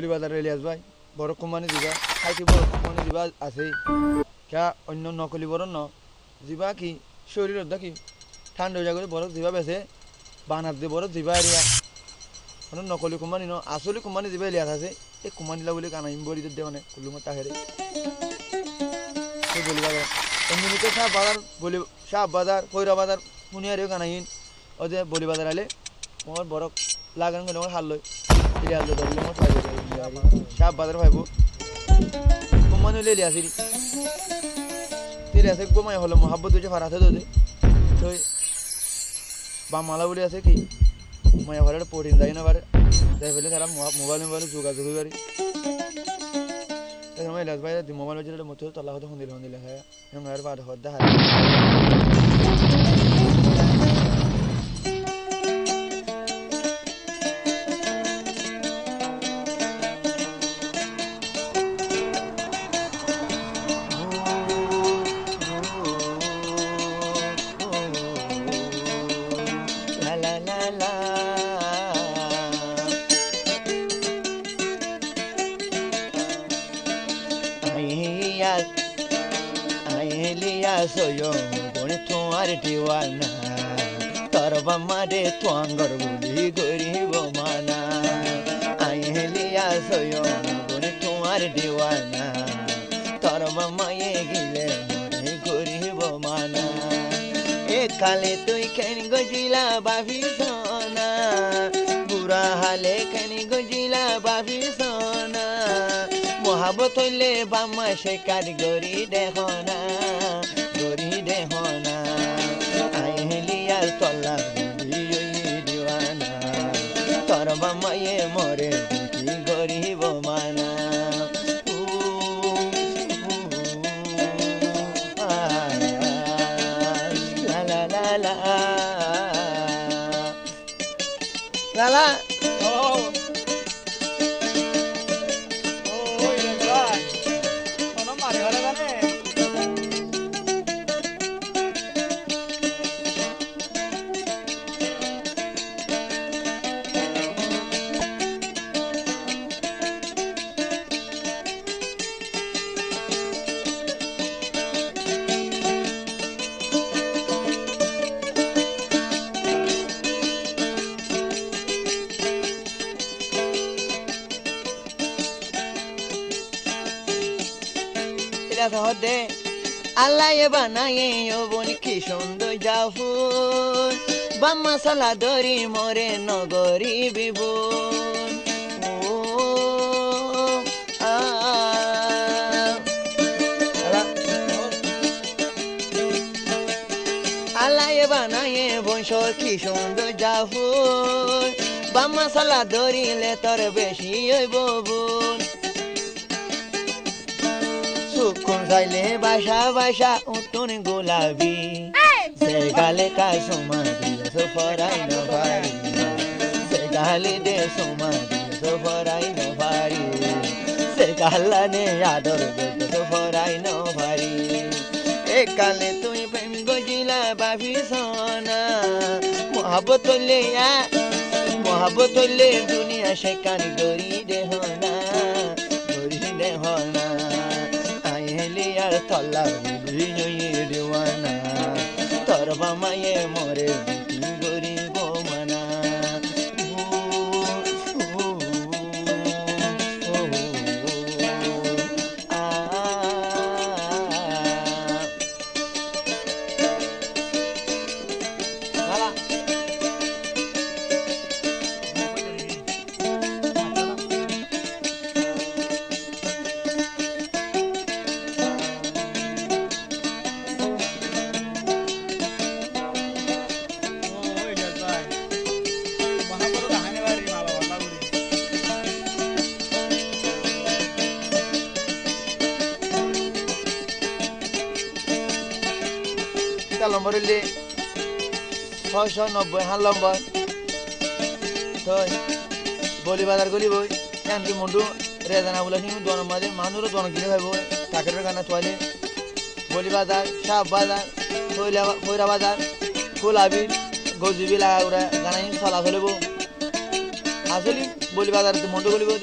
বলি বাজারে ইলিয়াস ভাই বড় কোম্পানি দিবা খাইতে বড় কোম্পানি দিবা আছে কে অন্য নকলি বড় ন দিবা কি শরীরের দেখি ঠান্ডা হয়ে যাবে বড় দিবা বেছে বানাত দিয়ে বড় দিবা এরিয়া মানে নকলি কোম্পানি ন আসলে কোম্পানি দিবা ইলিয়াস আছে এই কোম্পানিলা বলে কানাইম বলি দিয়ে মানে কুলুম তাহেরে সেই বলি বাজার এমনিতে শাহ বাজার বলি শাহ বাজার কইরা বাজার মুনিয়ারেও কানাইন ওদের বলি বাজার আলে মোর বড় লাগান গেলে আমার হাল লই ইলিয়াস ধরলে আমার ফাইবে শাহ বাজার ফাইব কোম্পানি হলে ইলিয়াসিরি ইলিয়াসে গোমাই হলো মহাব্বত হয়েছে ফারাতে দোদে তো বামালা বলে আছে কি মায়া ঘরে পড়িন যাই না পারে যাই ফেলে তারা মোবাইল যোগাযোগ হয়ে পারি তখন ইলিয়াস ভাই মোবাইল বাজারে মতো তলা হতে হন্দিলে হ্যাঁ এবং আর বাদ হদ্দা হার soyo goni tuar diwana tarba mare tuangar boli goribo mana ayeliya soyo goni tuar diwana tarba maye gile more goribo mana e kale tui ken gojila babi sona bura hale ken gojila babi sona mohabbat hoile bamma shekar gori dehona দেখনা আইলিয়ার তল্লা দিওয়ানা তোর মামায়ে মরে কি গরিব মানা লা লা লা লা লা লা হদে আল্লাহ বানায়ে বোন কি সুন্দর জাফর বাম্মা সালা দরি মরে নগরী বিবন ও আল্লাহ বানায়ে বোন কি সুন্দর জাফর বাম্মা সালা দরিলে তোর বেশি হইব বোন সুকুন যাইলে বাসা বাসা উঠুন গোলাপি সে গালে কা সোমা দিয়েছ ফরাই নভারি সে গালে দে সোমা দিয়েছ ফরাই নভারি সে গালানে আদর দিয়েছ ফরাই নভারি এ কালে তুই প্রেম গজিলা বাবি সোনা মোহাব্বত হইলে দুনিয়া সেখান গরি দেহনা আর তল্লা দিওয়ানা তোর মামায়ে মরে কি গরিব মানা নম্বর হইলে 690 হাল নম্বর তো বলি বাজার গলি বই এমনকি মন্ডু রেজানা বলে কিন্তু দোয়ান মাঝে মানুষও দোয়ান গিলে ভাইব কাকের গানা তোয়ালে বলি বাজার সাপ বাজার ফৈরা বাজার ফুলাবির গজিবি লাগা ওরা গানা চলা চলিব আসলে বলি বাজার মন্ডু গলি বই